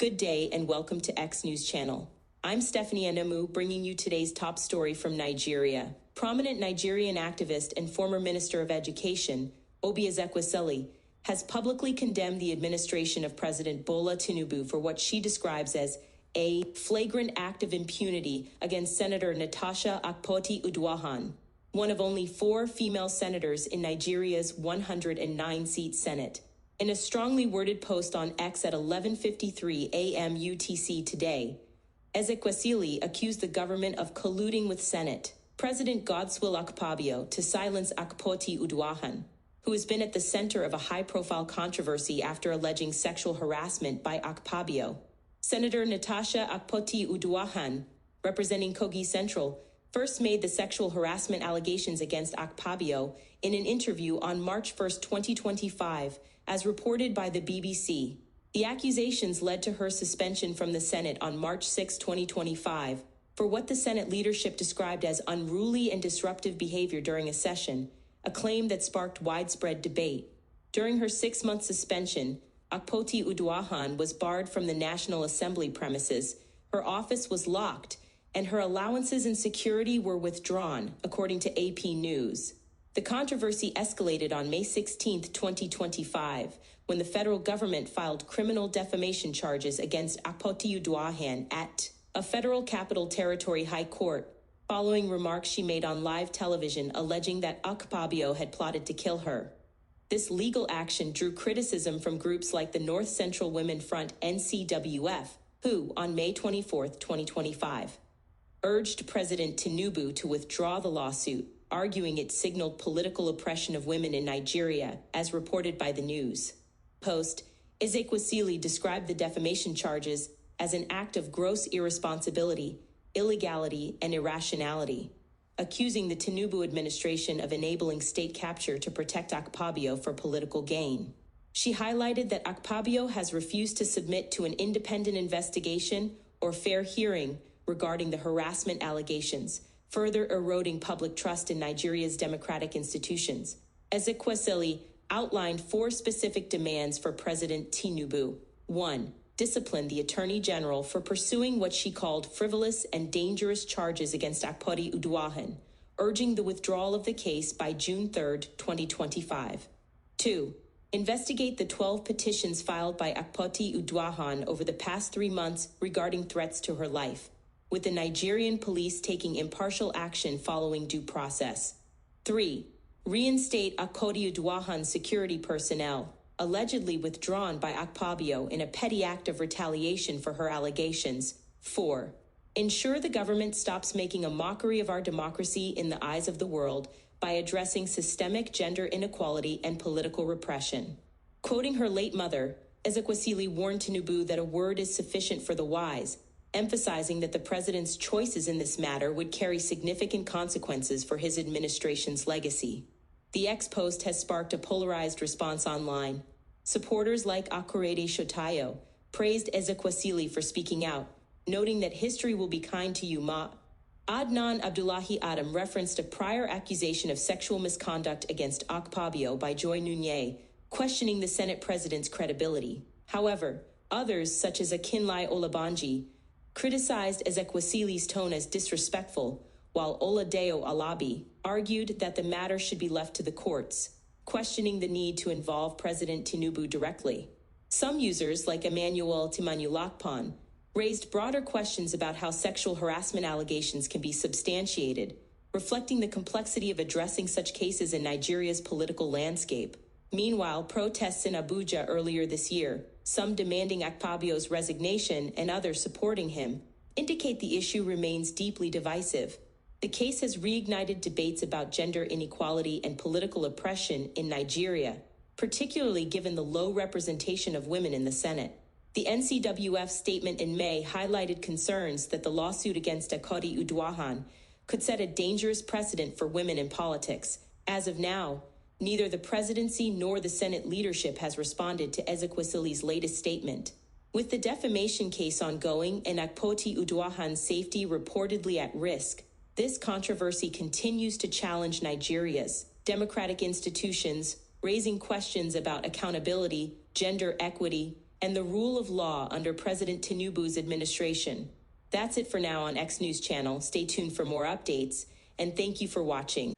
Good day and welcome to X News Channel. I'm Stephanie Enemu, bringing you today's top story from Nigeria. Prominent Nigerian activist and former Minister of Education, Oby Ezekwesili, has publicly condemned the administration of President Bola Tinubu for what she describes as a flagrant act of impunity against Senator Natasha Akpoti-Uduaghan, one of only 4 female senators in Nigeria's 109-seat Senate. In a strongly worded post on X at 11:53 AM UTC today, Ezekwesili accused the government of colluding with Senate President Godswill Akpabio to silence Akpoti-Uduaghan, who has been at the center of a high-profile controversy after alleging sexual harassment by Akpabio. Senator Natasha Akpoti-Uduaghan, representing Kogi Central, first made the sexual harassment allegations against Akpabio in an interview on March 1, 2025, as reported by the BBC. The accusations led to her suspension from the Senate on March 6, 2025, for what the Senate leadership described as unruly and disruptive behavior during a session, a claim that sparked widespread debate. During her 6-month suspension, Akpoti-Uduaghan was barred from the National Assembly premises, her office was locked, and her allowances and security were withdrawn, according to AP News. The controversy escalated on May 16, 2025, when the federal government filed criminal defamation charges against Akpoti-Uduaghan at a federal Capital Territory High Court, following remarks she made on live television alleging that Akpabio had plotted to kill her. This legal action drew criticism from groups like the North Central Women Front NCWF, who, on May 24, 2025, urged President Tinubu to withdraw the lawsuit, arguing it signaled political oppression of women in Nigeria, as reported by the news. Post, Ezekwesili described the defamation charges as an act of gross irresponsibility, illegality, and irrationality, accusing the Tinubu administration of enabling state capture to protect Akpabio for political gain. She highlighted that Akpabio has refused to submit to an independent investigation or fair hearing regarding the harassment allegations, further eroding public trust in Nigeria's democratic institutions. Ezekwesili outlined 4 specific demands for President Tinubu. 1. Discipline the Attorney General for pursuing what she called frivolous and dangerous charges against Akpoti-Uduaghan, urging the withdrawal of the case by June 3, 2025. 2. Investigate the 12 petitions filed by Akpoti-Uduaghan over the past 3 months regarding threats to her life, with the Nigerian police taking impartial action following due process. 3. Reinstate Akpoti-Uduaghan's security personnel, allegedly withdrawn by Akpabio in a petty act of retaliation for her allegations. 4. Ensure the government stops making a mockery of our democracy in the eyes of the world by addressing systemic gender inequality and political repression. Quoting her late mother, Ezekwesili warned Tinubu that a word is sufficient for the wise, emphasizing that the president's choices in this matter would carry significant consequences for his administration's legacy. The X post has sparked a polarized response online. Supporters like Akurede Shotayo praised Ezekwesili for speaking out, noting that history will be kind to you, Ma. Adnan Abdullahi Adam referenced a prior accusation of sexual misconduct against Akpabio by Joy Nunye, questioning the Senate president's credibility. However, others, such as Akinlai Olabanji, criticized Ezekwesili's tone as disrespectful, while Oladeo Alabi argued that the matter should be left to the courts, questioning the need to involve President Tinubu directly. Some users, like Emmanuel Timanulakpan, raised broader questions about how sexual harassment allegations can be substantiated, reflecting the complexity of addressing such cases in Nigeria's political landscape. Meanwhile, protests in Abuja earlier this year, some demanding Akpabio's resignation and others supporting him, indicate the issue remains deeply divisive. The case has reignited debates about gender inequality and political oppression in Nigeria, particularly given the low representation of women in the Senate. The NCWF statement in May highlighted concerns that the lawsuit against Akpoti-Uduaghan could set a dangerous precedent for women in politics. As of now, neither the presidency nor the Senate leadership has responded to Ezekwesili's latest statement. With the defamation case ongoing and Akpoti-Uduaghan's safety reportedly at risk, this controversy continues to challenge Nigeria's democratic institutions, raising questions about accountability, gender equity, and the rule of law under President Tinubu's administration. That's it for now on X News Channel. Stay tuned for more updates, and thank you for watching.